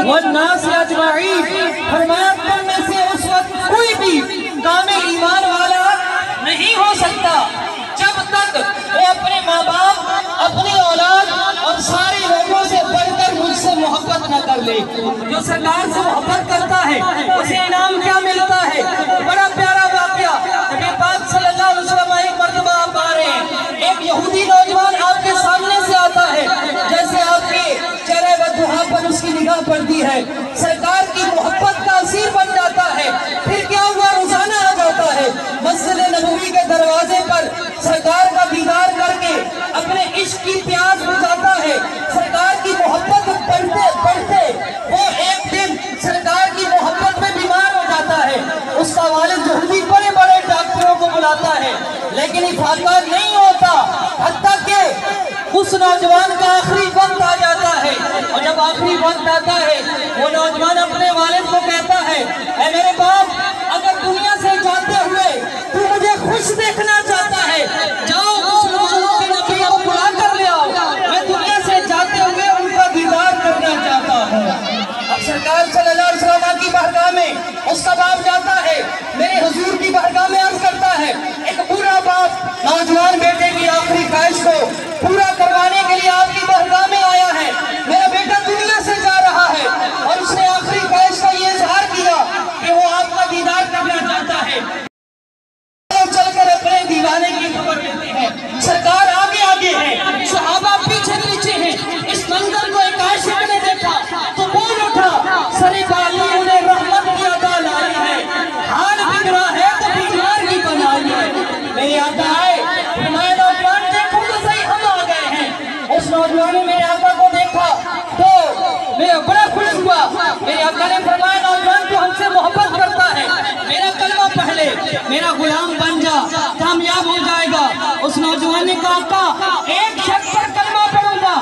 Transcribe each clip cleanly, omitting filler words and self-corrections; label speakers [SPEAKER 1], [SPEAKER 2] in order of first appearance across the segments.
[SPEAKER 1] والناس اجمعین، فرمایا تم میں سے اس وقت کوئی بھی کامل ایمان والا نہیں ہو سکتا جب تک وہ اپنے ماں باپ، اپنی اولاد اور سارے لوگوں سے بڑھ کر مجھ سے محبت نہ کر لے۔ جو سرکار سے محبت کرتا ہے اسے انعام کیا ملتا ہے؟ بڑا پیارا واقعہ، نبی پاک صلی اللہ علیہ وسلم ایک مرتبہ آپ آ رہے ہیں، ایک یہودی نوجوان آپ کے سامنے سے آتا ہے، جیسے آپ کے چہرے وضحا پر اس کی نگاہ پڑتی ہے، سرکار کی محبت کا اثیر بن جاتا ہے۔ پھر کیا ہوا؟ روزانہ آ جاتا ہے مسجد نبوی کے دروازے پر، سرکار کا دیدار کر کے اپنے عشق کی پیاس بجھاتا ہے۔ سرکار کی محبت پڑھتے پڑھتے وہ ایک دن سرکار کی محبت میں بیمار ہو جاتا ہے۔ اس کا والد یہودی بڑے بڑے ڈاکٹروں کو بلاتا ہے لیکن افادہ نہیں ہوتا، حتیٰ کہ اس نوجوان کا آخری وقت آ جاتا ہے، اور جب آخری وقت آتا ہے وہ نوجوان اپنے والد کو کہتا ہے، اے میرے باپ، اگر دنیا سے جاتے ہوئے تو مجھے خوش دیکھنا چاہتا ہے، جاؤ اس لوگوں کے نبی کو بلا کر لے آؤ، میں دنیا سے جاتے ہوئے ان کا دیدار کرنا چاہتا ہوں۔ اب سرکار صلی اللہ علیہ وسلم کی بارگاہ میں اس کا باپ جاتا ہے، میرے حضور کی بارگاہ میں عرض کرتا ہے، ایک برا باپ نوجوان بیٹے کی آخری خواہش کو پورا کروانے کے لیے آپ کی بارگاہ میں آیا ہے، میرا بیٹا دنیا سے جا رہا ہے اور اس نے آخری خواہش کا یہ اظہار کیا کہ وہ آپ کا دیدار کرنا چاہتا ہے۔ چل کر اپنے دیوانے کی خبر لیتے ہیں، سرکار آگے آگے ہے، صحابہ پیچھے پیچھے ہیں۔ اس منظر کو ایک عاشق نے دیکھا تو بول اٹھا، سر بالی انہیں رحمت کی عطا لائی ہے، حال بگڑا ہے تو بیمار کی بنائی ہے۔ میرے آقا آئے، فرمایا نوجوان دیکھو تو صحیح ہم آ گئے ہیں۔ اس نوجوان نے میرے آقا کو دیکھا تو میرا بڑا خوش ہوا۔ میرے آقا نے فرمایا نوجوان تو ہم سے محبت کرتا ہے، میرا کلمہ پڑھ لے، میرا غلام بن جا، کامیاب ہو جائے گا۔ اس نوجوان نے کہا آقا ایک شخص پر کلمہ پڑھوں گا،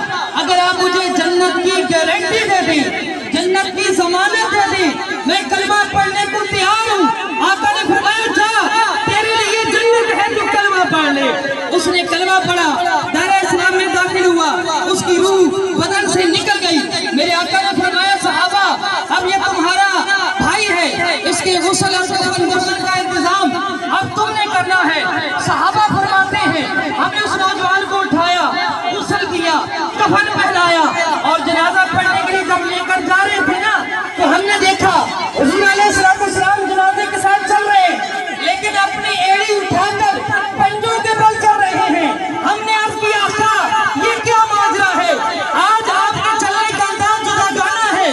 [SPEAKER 1] اگر آپ مجھے جنت کی گارنٹی دے دیں، جنت کی ضمانت دے دیں، میں کلمہ پڑھنے کو تیار ہوں۔ آقا نے فرمایا جا، تیرے لیے جنت ہے تو کلمہ پڑھ لے۔ اس نے کلمہ پڑھا، دائرہ اسلام میں داخل ہوا، اس کی روح بدن سے نکل گئی۔ میرے آقا نے فرمایا صحابہ اب یہ تمہارا بھائی ہے، اس کے غسل اور کفن غسل کا انتظام اب تم نے کرنا ہے۔ صحابہ فرماتے ہیں ہم نے اس نوجوان کو اٹھایا، غسل کیا، کفن پہنایا، اور جنازہ پڑھنے کے لیے جب لے کر جا رہے تھے نا تو ہم نے دیکھا حضور علیہ السلام جنازے کے ساتھ چل رہے ہیں لیکن اپنی ایڑی اٹھا کر پنجوں کے بل چل رہے ہیں۔ ہم نے عرض کیا آقا یہ کیا ماجرا ہے؟ آج آپ کے چلنے کا انداز جدا گانا ہے،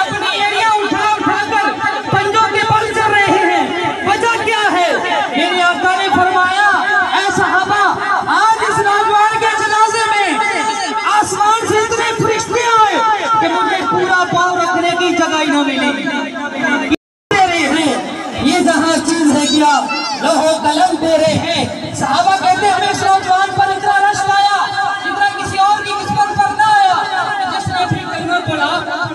[SPEAKER 1] اپنی ایڑیاں اٹھا اٹھا کر پنجوں کے بل چل رہے ہیں، وجہ کیا ہے؟ میرے آقا نے فرمایا اے صحابہ آج اس نوجوان کے جنازے میں آسمان سے اتنے فرشتے آئے کہ مجھے پورا پاؤں رکھنے کی جگہ ہی نہ ملی۔ یہ جہاں چیز ہے کیا لوح و قلم تیرے ہیں۔ صحابہ کہتے ہیں ہمیں اس نوجوان پر اتنا رشک آیا جتنا کسی اور کی قسمت پر نہ آیا، جس نے پھر کلمہ پڑھا۔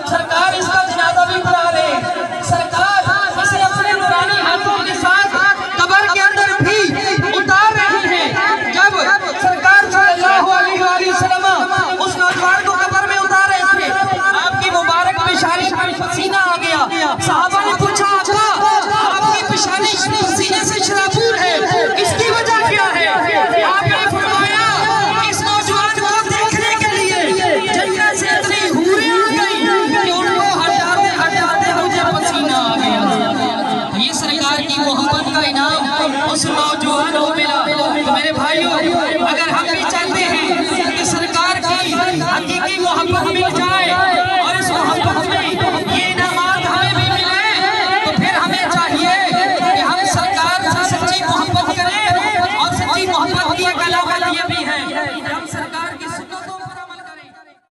[SPEAKER 1] سرکار اس کا جنازہ بھی پڑھا رہے ہیں، سرکار اسے اپنے نورانی ہاتھوں کے ساتھ قبر کے اندر بھی اتار رہے ہیں۔ جب سرکار صلی اللہ علیہ وسلم اس نوجوان کو قبر میں اتار رہے تھے، آپ کی مبارک پیشانی پر پسینہ آ گیا۔ صحابہ نے پوچھا آقا آپ کی پیشانی پسینے سے شرابور ہے، اس کی وجہ کیا ہے؟ آپ نے فرمایا اس نوجوان کو دیکھنے کے لیے جنت سے اتنی حوریں آ گئی کہ ان کو ہٹاتے ہٹاتے مجھے پسینہ آ گیا۔ یہ سرکار کی محبت کا انعام اس نوجوان کو ملا۔ تو میرے بھائیوں اگر ہم بھی چاہتے ہیں کہ سرکار کی حقیقی محبت مل